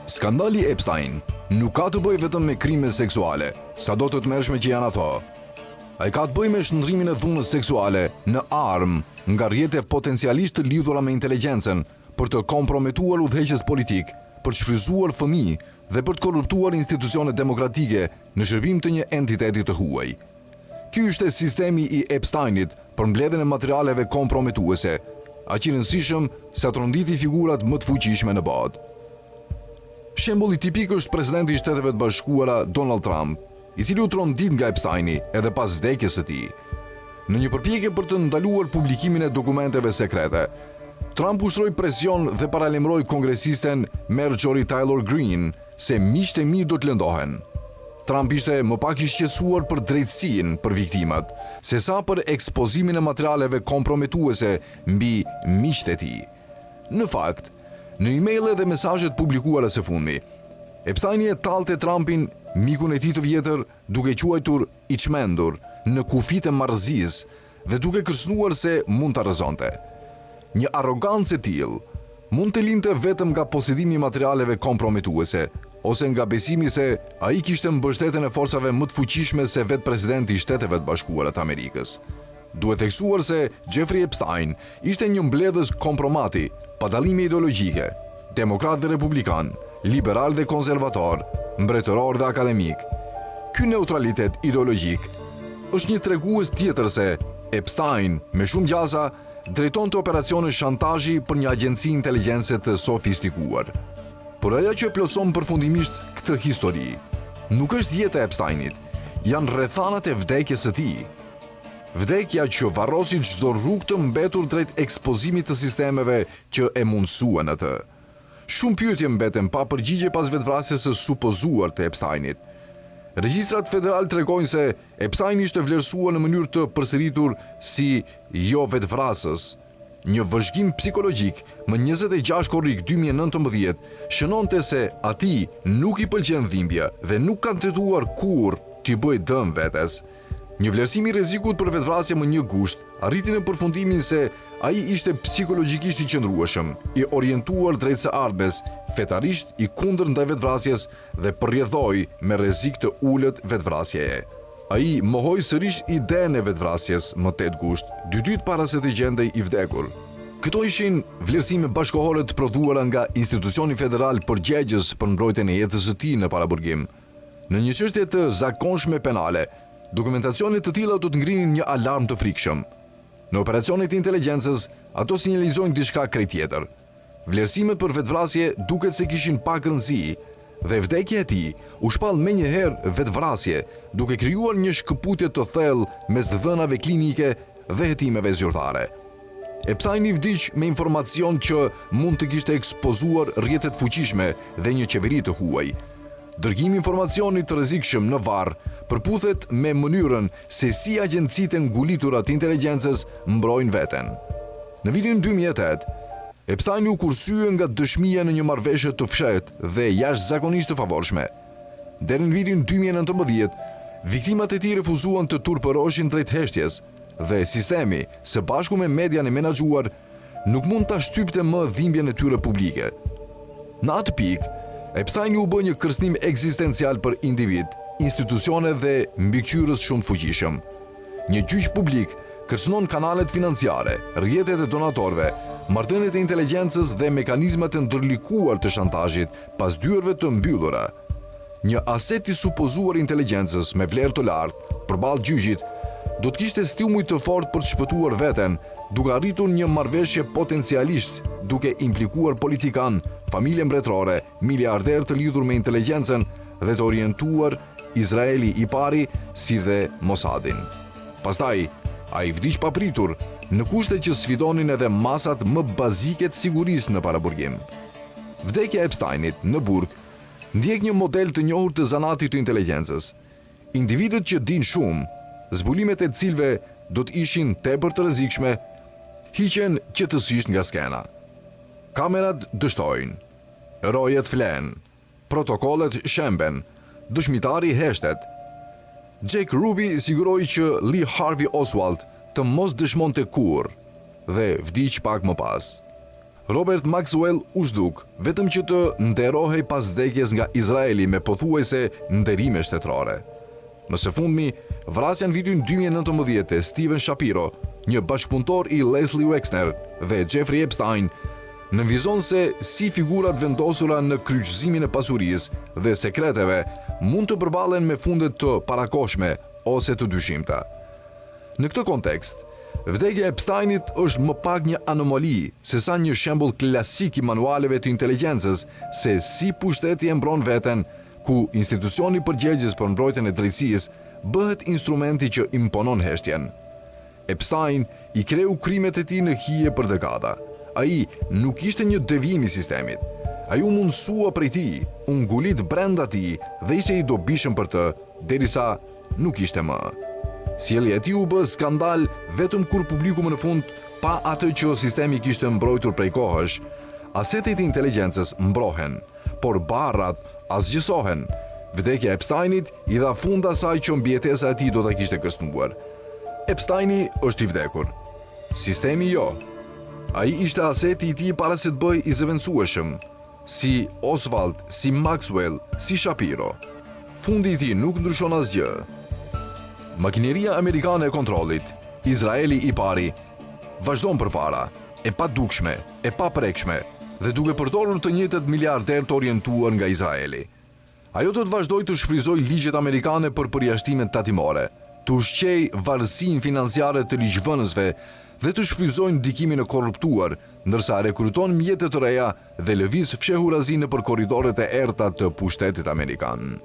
Skandali Epstein nuk ka të bëjë vetëm me krime seksuale, sado të tmerrshme që janë ato. Ai ka të bëjë me shndrimin e dhunës seksuale në armë nga rrjete potencialisht të lidhura me inteligjencën për të komprometuar udhëheqës politik, për të shfryzuar fëmijë dhe për të korruptuar institucionet demokratike në shërbim të një entiteti të huaj. Ky është sistemi i Epsteinit për mbledhjen e materialeve komprometuese, aq i rëndësishëm sa të ronditi figurat më të fuqishme në botë. Shembulli tipik është presidenti i Shteteve të Bashkuara Donald Trump, i cili u trondit nga Epsteini edhe pas vdekjes së tij. Në një përpjekje për të ndaluar publikimin e dokumenteve sekrete, Trump ushtroi presion dhe paralajmëroi kongresisten Marjorie Taylor Greene se miqtë e mi do të lëndohen. Trump ishte më pak i shqetësuar për drejtësinë për viktimat, sesa për ekspozimin e materialeve komprometuese mbi miqtë e tij. Në fakt, në emailë dhe mesazhet publikuara së fundmi, Epsteini e tallte Trumpin, mikun e tij të vjetër, duke quajtur i çmendur në kufit e marrëzisë dhe duke kërcënuar se mund ta rrezonte. Një arrogancë e tillë mund të lindte vetëm nga posedimi i materialeve komprometuese, ose nga besimi se ai kishte mbështetjen e forcave më të fuqishme se vetë presidenti i Shteteve të Bashkuara të Amerikës. Duhet theksuar se Jeffrey Epstein ishte një mbledhës kompromati, pa dallime ideologjike, demokrat dhe republikan, liberal dhe konservator, mbretëror dhe akademik. Ky neutralitet ideologjik është një tregues tjetër se Epstein, me shumë gjasa, drejtonte operacione shantazhi për një agjenci inteligjencë të sofistikuar. Por ajo që plotson përfundimisht këtë histori nuk është jeta e Epsteinit, janë rrethanat e vdekjes së tij. Vdekja që varrosi çdo rrugë të mbetur drejt ekspozimit të sistemeve që e mundsuan atë. Shumë pyetje mbeten pa përgjigje pas vetvrasjes së supozuar të Epsteinit. Regjistrat federal tregojnë se Epsteini ishte vlerësuar në mënyrë të përsëritur si jo vetvrasës. Një vëzhgim psikologjik më 26 korrik 2019 shënonte se atij nuk i pëlqen dhimbja dhe nuk ka tentuar kurrë t'i bëjë dëm vetes. Një vlerësim i rrezikut për vetvrasje më 1 gusht arriti në përfundimin se ai ishte psikologjikisht i qëndrueshëm, i orientuar drejt së ardhmes, fetarisht i kundër ndaj vetvrasjes dhe përrjedhoi me rrezik të ulët vetvrasjeje. Ai mohoi sërish idenë e vetvrasjes më 8 gusht, 2 ditë para se të gjendej i vdekur. Këto ishin vlerësime bashkëkohore të prodhuara nga institucioni federal përgjegjës për mbrojtjen e jetës së tij në paraburgim. Në një çështje të zakonshme penale, dokumentacionet të tilla do të ngrinin një alarm të frikshëm. Në operacionet e inteligjencës, ato sinjalizojnë diçka krejt tjetër. Vlerësimet për vetvrasje duket se kishin pak rëndësi, dhe vdekja e tij u shpall menjëherë vetvrasje, duke krijuar një shkëputje të thellë mes dhënave klinike dhe hetimeve zyrtare. Epsteini vdiq me informacion që mund të kishte ekspozuar rrjete të fuqishme dhe një qeveri të huaj. Dërgimi informacionit të rrezikshëm në varr përputhet me mënyrën se si agjencitë ngulitura të inteligjencës mbrojnë veten. Në vitin 2008, Epsteini u kursye nga dëshmia në një marrëveshje të fshehtë dhe jashtëzakonisht të favorshme. Deri në vitin 2019, viktimat e tij refuzuan të turpëroshin drejt heshtjes dhe sistemi, së bashku me median e menaxhuar, nuk mund ta shtypte më dhimbjen e tyre publike. Në atë pikë, Epsteini u bë një kërcënim ekzistencial për individ, institucione dhe mbikëqyrës shumë të fuqishëm. Një gjyq publik kërcënon kanalet financiare, rrjetet e donatorëve, marrëdhëniet e inteligjencës dhe mekanizmat e ndërlikuar të shantazhit pas dyerve të mbyllura. Një aset i supozuar inteligjencës me vlerë të lartë përballë gjyqit do të kishte stimuluj të fortë për të shpëtuar veten, duke arritur një marrëveshje potencialisht duke implikuar politikan, familje mbretërore, miliarder të lidhur me inteligjencën dhe të orientuar Izraeli i pari si dhe Mossadin. Pastaj, ai vdiq papritur në kushte që sfidonin edhe masat më bazike të sigurisë në paraburgim. Vdekja e Epsteinit në burg ndjek një model të njohur të zanatit të inteligjencës. Individët që dinë shumë, zbulimet e cilëve do të ishin tepër të rrezikshme, hiqen qetësisht nga skena. Kamerat dështojnë, rojet flen, protokollet shemben, dëshmitari heshtet. Jack Ruby siguroi që Lee Harvey Oswald të mos dëshmonte kurrë dhe vdiq pak më pas. Robert Maxwell u zhduk vetëm që të nderohej pas vdekjes nga Izraeli me pothuajse nderime shtetërore. Më së fundmi, vrasja në vitin 2019 e Steven Shapiro, një bashkëpunëtor i Leslie Wexner dhe Jeffrey Epstein, nënvizon se si figurat vendosura në kryqëzimin e pasurisë dhe sekreteve mund të përballen me fundet të parakoshme ose të dyshimta. Në këtë kontekst, vdekja e Epsteinit është më pak një anomali se sa një shembull klasik i manualeve të inteligjencës se si pushteti e mbron veten, ku institucioni përgjegjës për mbrojtjen e drejtësisë bëhet instrumenti që imponon heshtjen. Epstein i kreu krimet e tij në hije për dekada. Ai nuk ishte një devijim i sistemit. Ai u mundsua prej tij, u ngulit brenda tij dhe ishte i dobishëm për të, derisa nuk ishte më. Sjellja e tij u bë skandal vetëm kur publiku më në fund pa atë që sistemi kishte mbrojtur prej kohësh. Asetet e inteligjencës mbrohen, por barrat asgjësohen. Vdekja e Epsteinit i dha fund asaj që mbijetesa e tij do ta kishte kërcënuar. Epsteini është i vdekur. Sistemi jo. Ai ishte aseti i tij para se të bëj i zëvendësueshëm, si Oswald, si Maxwell, si Shapiro. Fundi i tij nuk ndryshon asgjë. Makineria amerikane e kontrollit, Izraeli i pari, vazhdon përpara, e padukshme, e paprekshme, dhe duke përdorur të njëjtët miliarder të orientuar nga Izraeli. Ajo do të vazhdojë të shfryzojë ligjet amerikane për përjashtimet tatimore, të ushqejë varësinë financiare të ligjvënësve dhe të shfryzojnë ndikimin e korruptuar, ndërsa rekruton mjete të reja dhe lëviz fshehurazi nëpër korridoret e errta të pushtetit amerikan.